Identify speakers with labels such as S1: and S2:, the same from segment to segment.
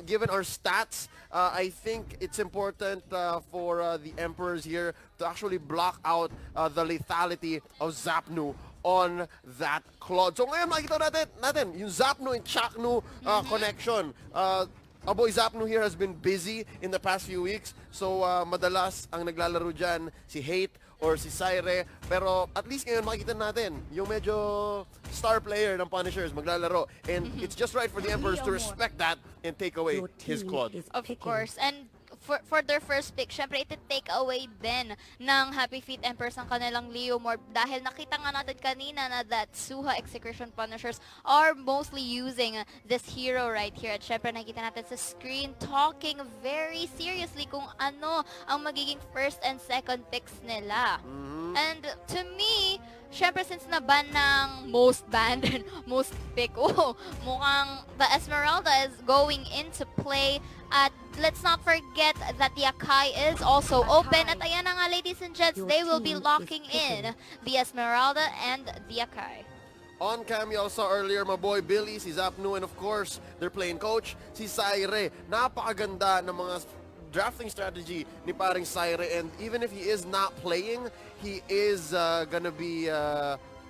S1: given our stats, I think it's important for the Emperors here to actually block out the lethality of Zapnu on that Claude. So ngayon makikita natin yung Zapnu and Chaknu connection. Aboy Zapnu here has been busy in the past few weeks. So madalas ang naglalaro dyan si Hate or si Saire. Pero at least ngayon makikita natin yung medyo star player ng Punishers maglalaro. And it's just right for the Emperors to respect that and take away his Claude.
S2: Of course. And for their first pick, syempre ito take away din ng Happy Feet Emperors ang kanilang Leo Morph dahil nakita nga natin kanina na that SUHA-XCTN Punishers are mostly using this hero right here. At syempre nakita natin sa screen talking very seriously kung ano ang magiging first and second picks nila. And to me, syempre since naban ng most banned and most pick, mukhang the Esmeralda is going into play. At let's not forget that the Akai is also open. At ayan na nga, ladies and gents, they will be locking in the Esmeralda and the Akai.
S1: On cam, you also saw earlier, my boy Billy, si Zapnu, and of course, their playing coach, si Saire. Napakaganda ng mga drafting strategy ni paring Saire, and even if he is not playing, he is gonna be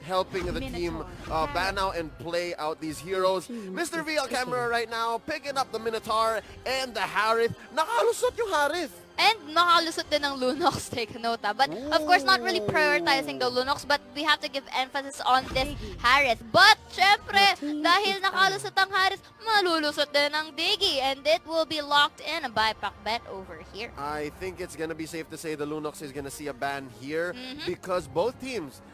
S1: helping the team ban out and play out these heroes. Mr. V on camera right now, picking up the Minotaur and the Harith. Nakalusot yung Harith.
S2: And nakalusot din ng Lunox, take note. But of course, not really prioritizing the Lunox, but we have to give emphasis on this Harith. But syempre, dahil nakalusot ang Harith, malulusot din ang Diggy. And it will be locked in by Pakbet over here.
S1: I think it's gonna be safe to say the Lunox is gonna see a ban here because both teams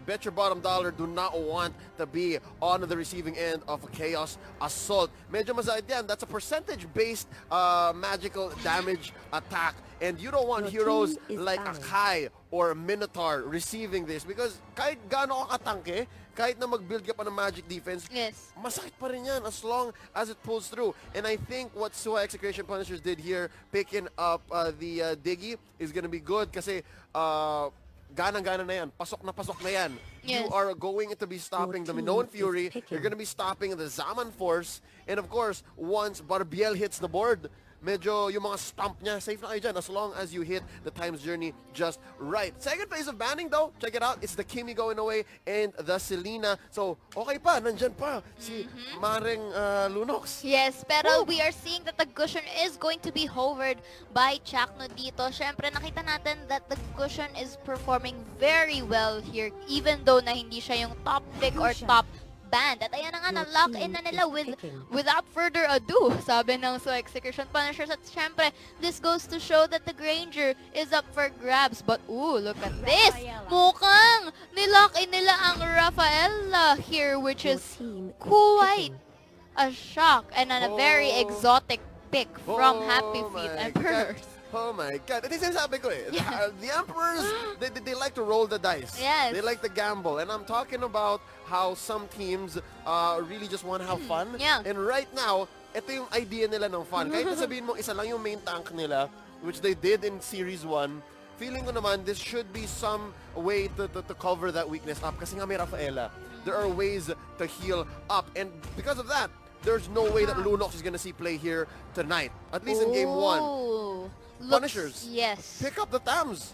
S1: bet your bottom dollar do not want to be on the receiving end of a Chaos Assault. Medyo masayad yan. That's a percentage-based magical damage attack. And you don't want heroes like Akai or Minotaur receiving this because kahit gaano ka katangke, kahit na mag-build ka pa ng magic defense, masakit pa rin yan as long as it pulls through. And I think what SUHA-XCTN Punishers did here, picking up the Diggy, is gonna be good kasi ganang-gana na yan. Pasok na yan. You are going to be stopping the Minoan Fury. You're going to be stopping the Zaman Force. And of course, once Barbiel hits the board, medyo yung mga stomp niya, safe na kayo dyan as long as you hit the Time's Journey just right. Second phase of banning though, check it out. It's the Kimi going away and the Selena. So, okay pa, nandyan pa si Maring Lunox.
S2: Yes, pero we are seeing that the Gusion is going to be hovered by Chakno dito. Syempre, nakita natin that the Gusion is performing very well here even though na hindi siya yung top pick or top band. At ayan na nga, na-lock in na nila without further ado, sabi ng SUHA-XCTN Punishers. At syempre, this goes to show that the Granger is up for grabs. But ooh, look at this! Mukhang nilock in nila ang Rafaela here, which is quite a shock and a very exotic pick from Happy Feet Emperors.
S1: Oh my God. Ito yung sinasabi ko eh. The Emperors, they like to roll the dice.
S2: Yes.
S1: They like to gamble. And I'm talking about how some teams really just want to have fun. And right now, ito yung idea nila ng fun. Kahit sabihin mo, isa lang yung main tank nila, which they did in Series 1, feeling ko naman, this should be some way to cover that weakness up. Kasi nga may Rafaela. There are ways to heal up. And because of that, there's no way that Lunox is gonna see play here tonight. At least in Game 1. Punishers.
S2: Yes.
S1: Pick up the Tams.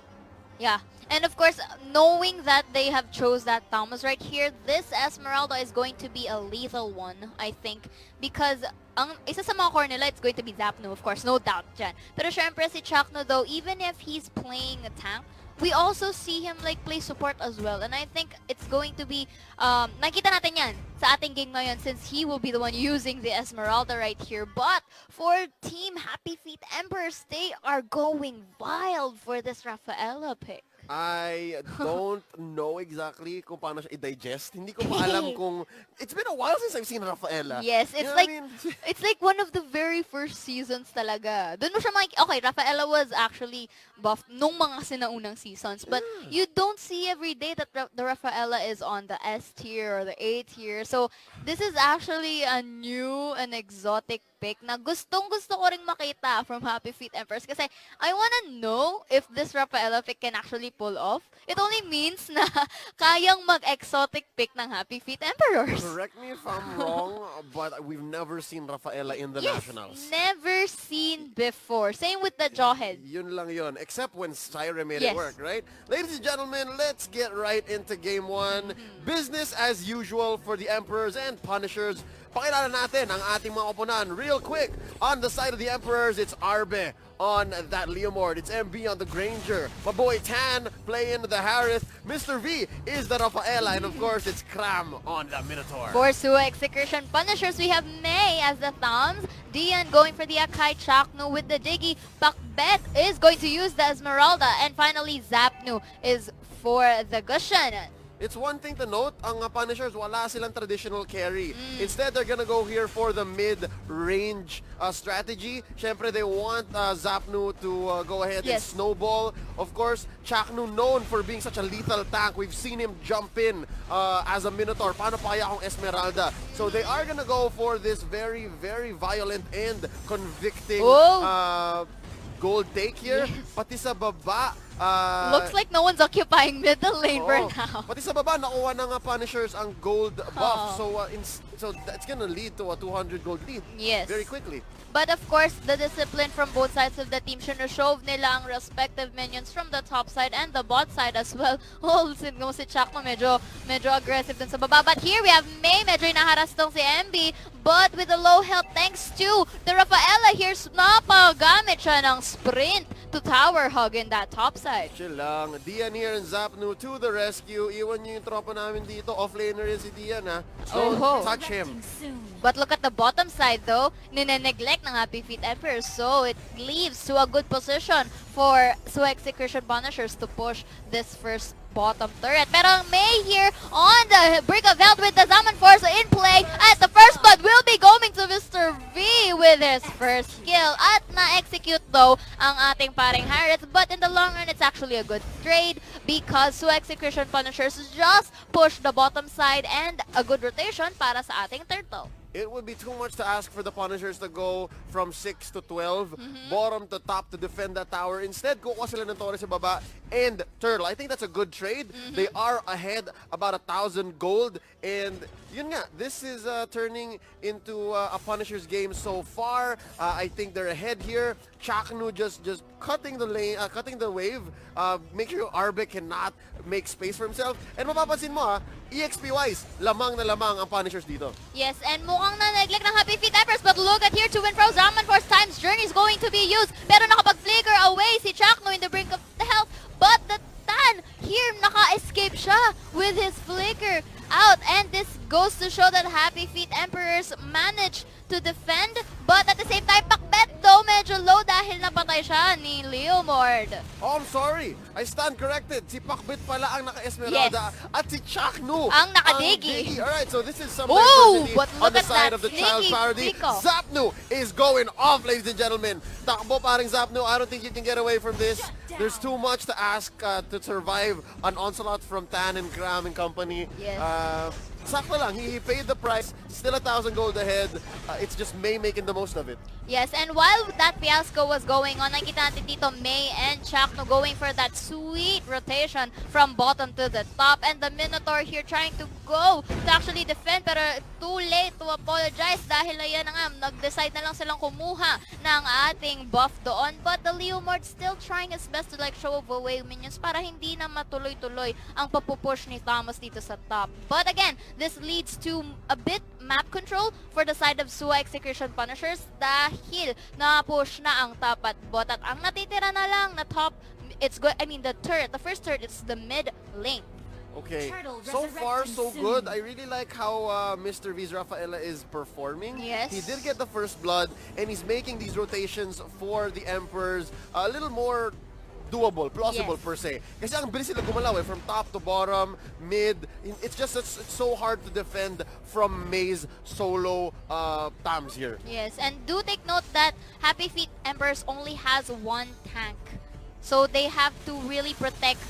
S2: Yeah. And of course, knowing that they have chose that Thomas right here, this Esmeralda is going to be a lethal one, I think. Because ang isa sa mga core nila, it's going to be Zapnu, of course, no doubt dyan. Pero syempre si Chakno though, even if he's playing a tank, we also see him like play support as well. And I think it's going to be, nakita natin yan sa ating game ngayon since he will be the one using the Esmeralda right here. But for Team Happy Feet Emperors, they are going wild for this Rafaela pick.
S1: I don't know exactly kung paano siya i-digest. Hindi ko pa alam kung... It's been a while since I've seen Rafaela.
S2: Yes, it's like it's like one of the very first seasons talaga. Doon mo siya okay, Rafaela was actually buffed nung mga sinaunang seasons. But you don't see every day that the Rafaela is on the S tier or the A tier. So this is actually a new and exotic pick na gustong-gusto ko ring makita from Happy Feet Emperors kasi I wanna know if this Rafaela pick can actually pull off. It only means na kayang mag-exotic pick ng Happy Feet Emperors.
S1: Correct me if I'm wrong, but we've never seen Rafaela in the Nationals.
S2: Never seen before. Same with the Jawhead.
S1: Yun lang yun. Except when Syra made it work, right? Ladies and gentlemen, let's get right into Game 1. Business as usual for the Emperors and Punishers. Pakilala natin ang ating mga oponan real quick. On the side of the Emperors, it's Arbe on that Leomord. It's MB on the Granger. My boy Tan playing the Harith. Mr. V is the Rafaela. And of course, it's Kram on the Minotaur.
S2: For SUHA-XCTN Punishers, we have May as the Thumbs. Dian going for the Akai. Chaknu with the Diggy. Pakbet is going to use the Esmeralda. And finally, Zapnu is for the Gushan.
S1: It's one thing to note, ang Punishers, wala silang traditional carry. Instead, they're gonna go here for the mid-range strategy. Siyempre, they want Zapnu to go ahead and snowball. Of course, Chaknu known for being such a lethal tank. We've seen him jump in as a Minotaur. Paano pa kaya kung Esmeralda? So they are gonna go for this very, very violent and convicting gold take here. Pati sa baba,
S2: looks like no one's occupying middle lane for now.
S1: Pati sa baba, nakuha ng Punishers ang gold buff. So that's gonna lead to a 200 gold lead very quickly.
S2: But of course, the discipline from both sides of the team, sinushow nila ang respective minions from the top side and the bot side as well. Oh, si Chakno medyo aggressive dun sa baba. But here we have May, medyo inaharas tong si MB. But with the low health, thanks to the Rafaela here, napagamit siya ng sprint to tower hug in that top side.
S1: Chill lang. Dian here and Zapnu to the rescue. Iwan niyo yung tropa namin dito. Offlaner yan si Dian, ha. Don't touch him.
S2: But look at the bottom side though, nine-neglect ng Happy Feet Emperors. So it leaves to a good position for SUHA-XTCN Punishers to push this first bottom turret. Pero May here on the Brick of Health with the Zaman Force in play. At the first blood will be going to Mr. V with his first kill. At na-execute though ang ating paring Harith. But in the long run, it's actually a good trade because SUHA-XTCN Punishers just push the bottom side and a good rotation para sa ating turtle.
S1: It would be too much to ask for the Punishers to go from 6 to 12, bottom to top to defend that tower. Instead, kukuha sila ng Torre sa baba and Turtle. I think that's a good trade. They are ahead about 1,000 gold. And yun nga, this is turning into a Punishers game so far. I think they're ahead here. Chaknu just cutting the lane, cutting the wave. Make sure Arbe cannot make space for himself. And mapapansin mo EXP-wise, lamang na lamang ang Punishers dito.
S2: Yes, and mukhang na-neglect ng Happy Feet Emperors, but look at here, to and fro, Zaman Force Time's Journey is going to be used. Pero nakapag-flicker away si Chakno in the brink of the health, but the Tan here, naka-escape siya with his flicker out. And this goes to show that Happy Feet Emperors managed to defend, but at the same time, Pakbet though medyo low dahil napatay siya ni Leomord.
S1: Oh, I'm sorry. I stand corrected. Si Pakbet pala ang naka-Esmeralda at si Chaknu
S2: ang naka-Diggy.
S1: Alright, so this is some diversity on the side of the child parody.
S2: Zico.
S1: Zapnu is going off, ladies and gentlemen. Takbo paring Zapnu. I don't think you can get away from this. There's too much to ask to survive an onslaught from Tan and Kram and company.
S2: Yes.
S1: Sakto lang. He paid the price. Still 1,000 gold ahead. It's just May making the most of it.
S2: Yes, and while that fiasco was going on, nakita natin dito May and Chakno going for that sweet rotation from bottom to the top. And the Minotaur here trying to go to actually defend, pero too late to apologize dahil ayan na nga, nag-decide na lang silang kumuha ng ating buff doon. But the Leomord still trying his best to like show away minions para hindi na matuloy-tuloy ang papupush ni Thomas dito sa top. But again, this leads to a bit map control for the side of SUHA-XTCN Punishers dahil na-push na ang top at bot. At ang natitira na lang na top, the turret, the first turret, it's the mid lane.
S1: Okay, so far so good. I really like how Mr. V's Rafaela is performing.
S2: Yes.
S1: He did get the first blood and he's making these rotations for the Emperors a little more doable, plausible per se. Kasi ang bilis sila gumalaw from top to bottom, mid. It's so hard to defend from May's solo Tams here.
S2: Yes, and do take note that Happy Feet Emperors only has one tank. So they have to really protect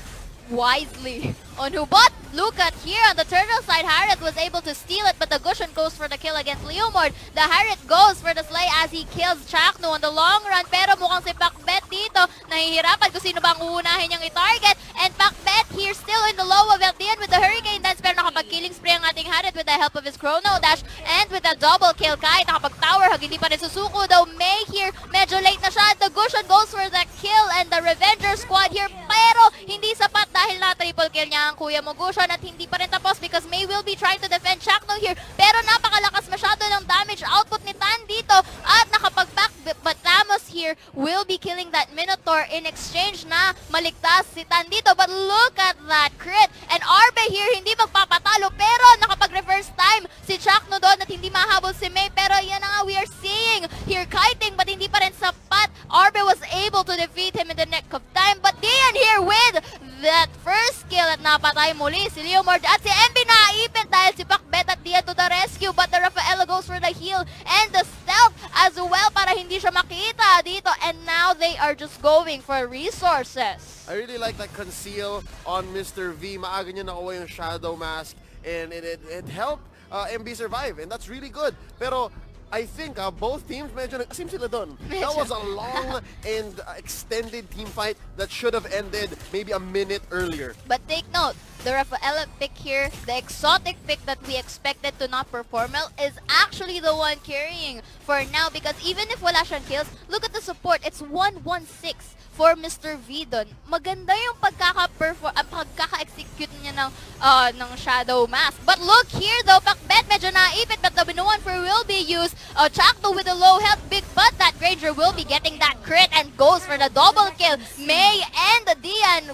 S2: wisely on who. But look at here on the turtle side, Harith was able to steal it, but the Gushan goes for the kill against Leomord. The Harith goes for the slay as he kills Chakno on the long run. Pero mukhang si Pacbet dito, nahihirapan kung sino ba ang uunahin niyang i-target. And Pacbet here still in the low of Eldian with the Hurricane Dance. Pero nakapag-killing spree ang ating Harit with the help of his Chrono Dash. And with a double kill, kahit nakapag-tower hug, hindi pa rin susuko daw. May here, medyo late na siya. The Gusion goes for the kill and the Revenger squad here. Pero hindi sapat dahil na triple kill niya ang kuya mo Gusion at hindi pa rin tapos because May will be trying to defend Chakno here. Pero napakalakas masyado ng damage output ni Tan dito at nakapag-back but Ramos here will be killing that Minotaur in exchange na maligtas si Tan dito. But look at that crit and Arbe here hindi magpapatalo pero nakapag-reverse time si Chakno doon at hindi mahabol si May. Pero yan na nga, we are seeing here kiting but hindi pa rin sapat. Arbe was able to defeat him in the nick of time but Dian here with that first kill at napatay muli si Leomord at si MB naipit dahil si Pacbet at Dian to the rescue but the Rafaela goes for the heal and the stealth as well para hindi siya makita dito and now they are just going for resources.
S1: I really like that conceal on Mr. V. Maaga niya nakuha yung Shadow Mask and it helped MB survive and that's really good. Pero I think both teams medyo nag-asim sila doon. That was a long and extended team fight that should have ended maybe a minute earlier.
S2: But take note, the Rafaela pick here, the exotic pick that we expected to not perform well is actually the one carrying for now because even if wala siyang kills, look at the support. It's 1-1-6 for Mr. V doon. Maganda yung pagkaka-execute niya ng Shadow Mask. But look here though, Pacbet medyo naipit but the binuan for will be used. Chakno with a low health big but that Granger will be getting that crit and goes for the double kill. May and Dian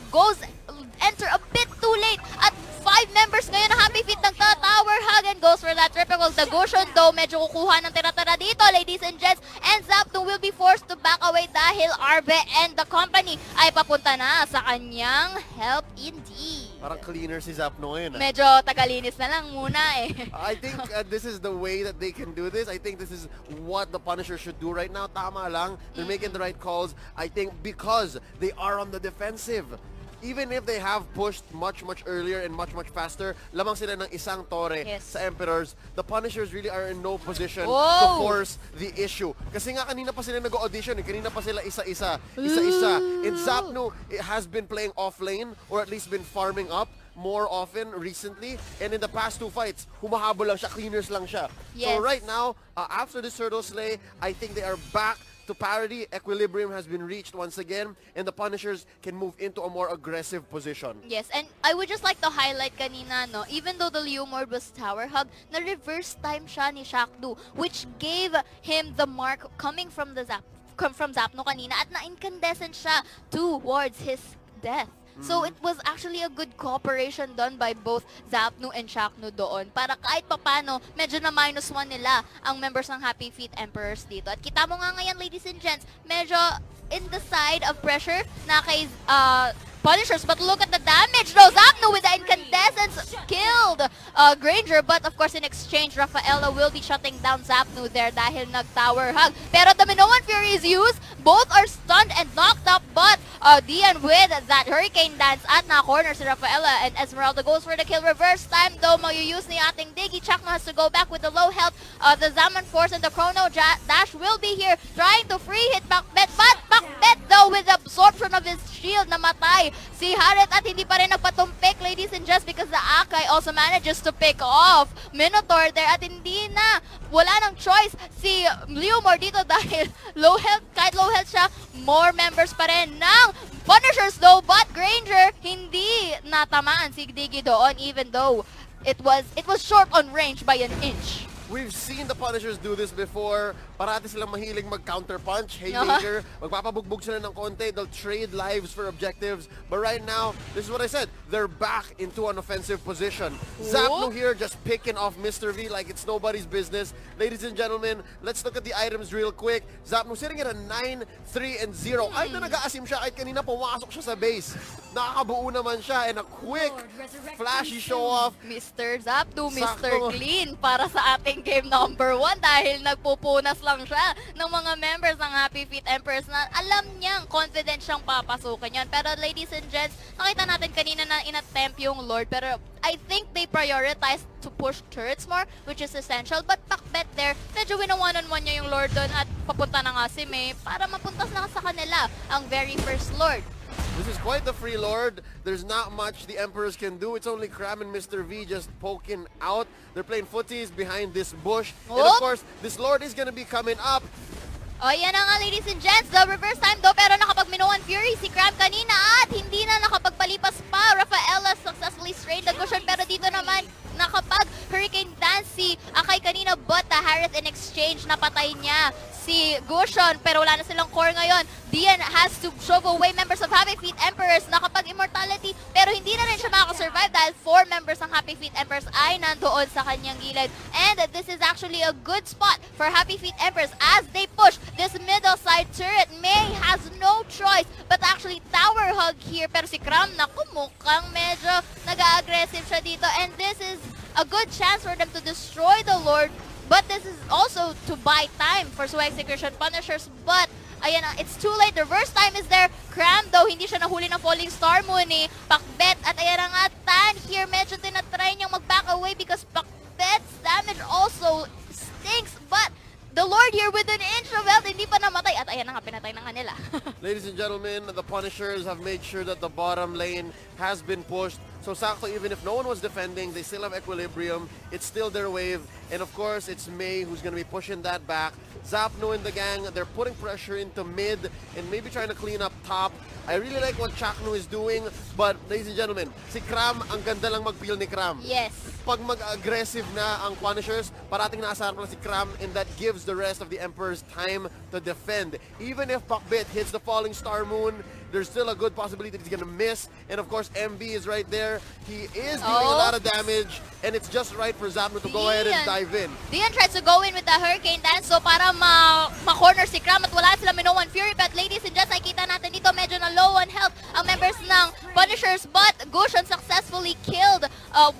S2: enter a bit too late at 5 members ngayon na Happy Feet nagta-tower hug and goes for that triple. The Gusion though medyo kukuha ng tira-tira dito ladies and gents and Zapdo will be forced to back away dahil Arbe and the company ay papunta na sa kanyang help indeed.
S1: Parang cleaner si Zapno ngayon.
S2: Medyo tagalinis na lang muna eh.
S1: I think this is the way that they can do this. I think this is what the Punisher should do right now. Tama lang. They're making the right calls. I think because they are on the defensive. Even if they have pushed much earlier and much faster, lamang sila ng isang tore sa Emperors, the Punishers really are in no position to force the issue. Kasi nga kanina pa sila nag-audition, kanina pa sila isa-isa. And Zapno has been playing off lane or at least been farming up more often recently, and in the past 2 fights, humahabol lang siya, cleaners lang siya. So right now, after this Turtle Slay, I think they are back to parity. Equilibrium has been reached once again and the Punishers can move into a more aggressive position.
S2: Yes, and I would just like to highlight kanina, no, even though the Leomord was tower hug, na-reverse time siya ni Shakdu, which gave him the mark coming from the from Zapno kanina at na-incandescent siya towards his death. So it was actually a good cooperation done by both Zapno and Chakno doon para kahit papano medyo na -1 nila ang members ng Happy Feet Emperors dito. At kita mo nga ngayon ladies and gents, medyo in the side of pressure na kay Punishers, but look at the damage though. Zapno with the incandescence killed Granger, but of course in exchange Rafaela will be shutting down Zapno there dahil nag-tower hug. Pero the Minoan Fury is used, both are stunned and knocked up, but Dian with that Hurricane Dance at na-corner si Rafaela and Esmeralda goes for the kill. Reverse time though, mag-use ni ating Diggy. Chakno has to go back with the low health. The Zaman Force and the Chrono Dash will be here trying to free hit Pacbet, but Pacbet though with the absorption of his shield namatay si Harit at hindi pa rin nagpatumpik ladies and just because the Akai also manages to pick off Minotaur there at hindi na wala ng choice si Leomord dito dahil low health, kahit low health siya, more members pa rin ng Punishers though, but Granger hindi natamaan si Diggy doon even though it was short on range by an inch.
S1: We've seen the Punishers do this before. Parati silang mahiling mag-counterpunch. Haymaker, magpapabugbog sila ng konti. They'll trade lives for objectives. But right now, this is what I said. They're back into an offensive position. Zapno here just picking off Mr. V like it's nobody's business. Ladies and gentlemen, let's look at the items real quick. Zapno sitting at a 9-3-0. Kahit na nag-aasim siya, kahit kanina pumasok siya sa base. Nakakabuo naman siya and a quick, flashy show-off.
S2: Mr. Zapdo, Mr. Clean para sa ating game number 1 dahil nagpupunas lang siya ng mga members ng Happy Feet Emperors na alam niyang confident siyang papasukin yan. Pero ladies and gents, nakita natin kanina na inattempt yung Lord pero I think they prioritize to push turrets more, which is essential. But Pakbet there, medyo wina-one-on-one niya yung Lord doon at papunta na nga si May para mapuntas na sa kanila ang very first Lord.
S1: This is quite the free Lord. There's not much the Emperors can do. It's only Cram and Mr. V just poking out. They're playing footies behind this bush. And of course, this Lord is gonna be coming up.
S2: O, yan na nga, ladies and gents. The reverse time daw, pero nakapag-minuan Fury si Cram kanina at hindi na nakapagpalipas pa. Rafaela successfully strained the cushion, pero dito naman nakapag-Hurricane Dance si Akay kanina, but the Harith in exchange, napatay niya si Gushon, pero wala na silang core ngayon. Dian has to shove away members of Happy Feet Emperors, nakapag-immortality, pero hindi na rin siya makasurvive dahil 4 members ng Happy Feet Emperors ay nandoon sa kanyang gilid. And this is actually a good spot for Happy Feet Emperors as they push this middle side turret. May has no choice but actually tower hug here, pero si Cram, naku, mukhang medyo nag-aggressive siya dito, and this is a good chance for them to destroy the Lord. But this is also to buy time for SUHA-XCTN Punishers. But, ayan na, it's too late. The reverse time is there. Cram, though, hindi siya nahuli ng Falling Star Moon ni Pakbet. At ayan na nga, Tan here, medyo tinatry niyang mag-back away because Pakbet's damage also stinks. But, the Lord here with an inch of health, hindi pa namatay. At ayan na nga, pinatay na nga nila.
S1: Ladies and gentlemen, the Punishers have made sure that the bottom lane has been pushed. So sakto, even if no one was defending, they still have equilibrium. It's still their wave. And of course, it's May who's going to be pushing that back. Zapno and the gang, they're putting pressure into mid and maybe trying to clean up top. I really like what Chakno is doing. But ladies and gentlemen, si Cram, ang ganda lang mag-peel ni Cram.
S2: Yes.
S1: Pag mag-aggressive na ang Punishers, parating naasahan pa si Cram, and that gives the rest of the Emperors time to defend. Even if Pakbet hits the Falling Star Moon, there's still a good possibility that he's gonna miss. And of course, MB is right there. He is doing a lot of damage, and it's just right for Zapno to go ahead and dive in.
S2: Dian tries to go in with the Hurricane Dance, so para ma-corner si Cram at wala sila Minoan Fury. But ladies and gents, nakikita natin dito medyo na low on health ang members ng Punishers. But Gushon successfully killed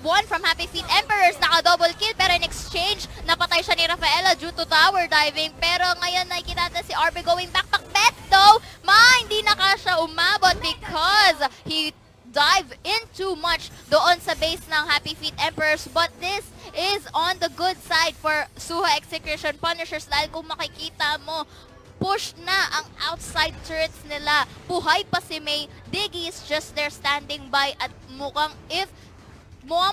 S2: one from Happy Feet Emperors. Naka-double kill, pero in exchange, napatay siya ni Rafaela due to tower diving. Pero ngayon nakikita natin si RB going back. Pakbet though, hindi na siya umabot because he dive in too much doon sa base ng Happy Feet Emperors. But this is on the good side for SUHA-XCTN Punishers dahil kung makikita mo, push na ang outside turrets nila. Buhay pa si May. Diggy is just there standing by at mukhang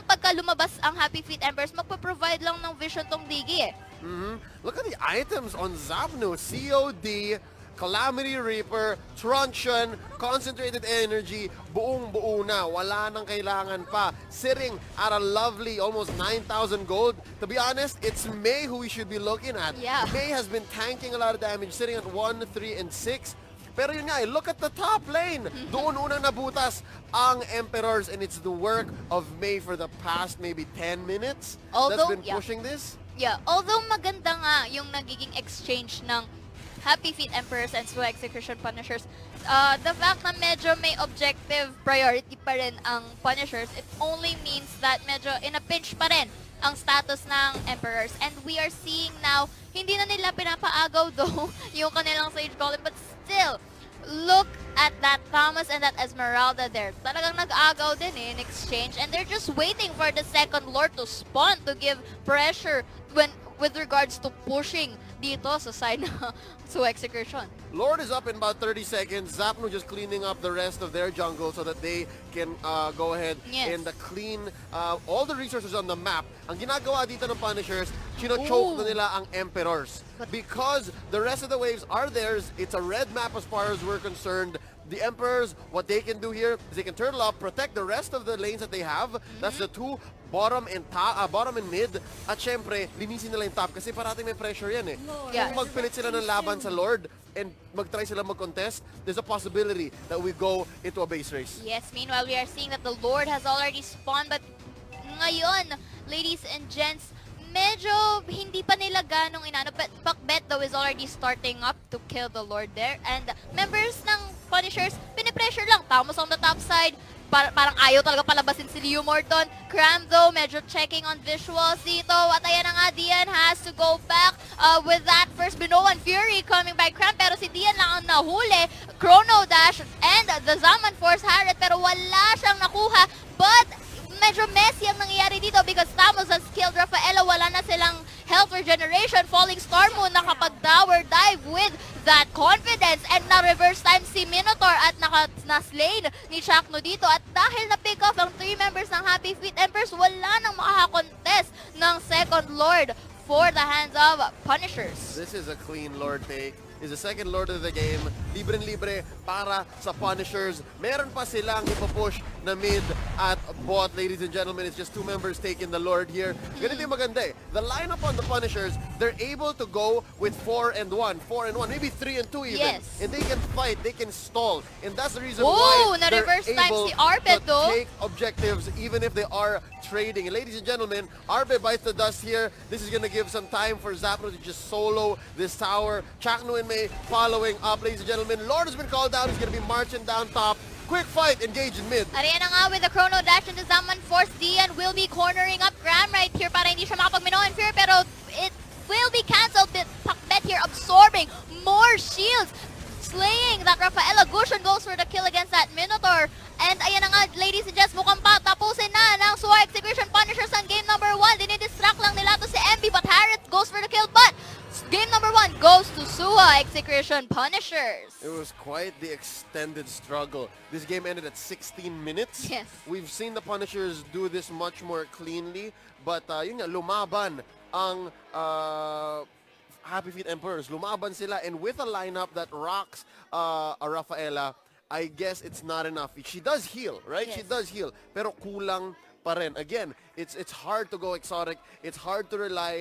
S2: pagka lumabas ang Happy Feet Emperors, magpa-provide lang ng vision tong Diggy eh.
S1: Look at the items on Zapno. COD, Calamity Reaper, Truncheon, Concentrated Energy, buong-buo na. Wala nang kailangan pa. Sitting at a lovely almost 9,000 gold. To be honest, it's May who we should be looking at.
S2: Yeah.
S1: May has been tanking a lot of damage, sitting at 1, 3, and 6. Pero yun nga, look at the top lane. Doon unang nabutas ang Emperors, and it's the work of May for the past maybe 10 minutes that's been pushing this.
S2: Yeah, although maganda nga yung nagiging exchange ng Happy Feet Emperors and SUHA-XTCN Punishers, the fact na medyo may objective priority pa rin ang Punishers, it only means that medyo in a pinch pa rin ang status ng Emperors. And we are seeing now, hindi na nila pinapaagaw though yung kanilang Sage Golem, but still, look at that Thomas and that Esmeralda there. Talagang nag-agaw din in exchange, and they're just waiting for the second Lord to spawn to give pressure with regards to pushing dito sa side ng SUHA-XTCN.
S1: Lord is up in about 30 seconds. Zapno just cleaning up the rest of their jungle so that they can go ahead and clean all the resources on the map. Ang ginagawa dito ng Punishers, chino-choke na nila ang Emperors. Because the rest of the waves are theirs, it's a red map as far as we're concerned. The Emperors, what they can do here is they can turtle up, protect the rest of the lanes that they have. That's the two, bottom and mid. At syempre, linisin nila yung top kasi parating may pressure yan eh. Kung magpilit sila ng laban sa Lord and mag-try sila mag-contest, there's a possibility that we go into a base race.
S2: Yes, meanwhile, we are seeing that the Lord has already spawned, but ngayon, ladies and gents, medyo hindi pa nila ganong inano, but Pakbet though is already starting up to kill the Lord there, and members ng Punishers, pinipressure lang. Thomas on the top side, parang ayaw talaga palabasin si Leo Morton. Cram though, medyo checking on visuals dito. At ayan na nga, Dian has to go back with that first Minoan Fury coming by Cram, pero si Dian lang ang nahuli. Chrono Dash and the Zaman Force Harriet, pero wala siyang nakuha. But medyo messy ang nangyayari dito because Tamos has killed Rafaela. Wala na silang health regeneration. Falling Star Moon nakapag-tower dive with that confidence and na-reverse time si Minotaur at na-slain ni Chakno dito. At dahil na-pick off ang 3 members ng Happy Feet Emperors, wala nang makakakontest ng second Lord for the hands of Punishers.
S1: This is a clean Lord take. Is the second Lord of the game. Libre-libre para sa Punishers. Meron pa silang ipapush na mid at bot, ladies and gentlemen. It's just 2 members taking the Lord here. Ganito yung maganda eh. The lineup on the Punishers, they're able to go with 4 and 1, 4 and 1, maybe 3 and 2 even.
S2: Yes.
S1: And they can fight, they can stall. And that's the reason
S2: Ooh,
S1: why they're
S2: na-reverse time
S1: able
S2: si Arbe,
S1: to
S2: though.
S1: take objectives even if they are trading. And ladies and gentlemen, Arbe bites the dust here. This is gonna give some time for Zapno to just solo this tower. Chakno and May following up, ladies and gentlemen. Lord has been called down. He's gonna be marching down top. Quick fight, engage in mid.
S2: Ariana nga with the chrono dash into Zaman Force. Dian will be cornering up Graham right here para hindi siya makapag-minoan fear, pero it will be cancelled. Pakbet here absorbing more shields. Slaying that Rafaela. Gushin goes for the kill against that Minotaur. And ayan na nga, ladies and gents, mukhang pa tapusin na ng SUHA-XTCN Punishers ang game number 1. Dinidistract lang nila to si MB, but Harriet goes for the kill. But game number 1 goes to SUHA-XTCN Punishers.
S1: It was quite the extended struggle. This game ended at 16 minutes.
S2: Yes.
S1: We've seen the Punishers do this much more cleanly. But yun nga, lumaban ang Happy Feet Emperors. Lumaban sila, and with a lineup that rocks Rafaela, I guess it's not enough. She does heal, right?
S2: Yes.
S1: She does heal. Pero kulang pa rin. Again, it's hard to go exotic. It's hard to rely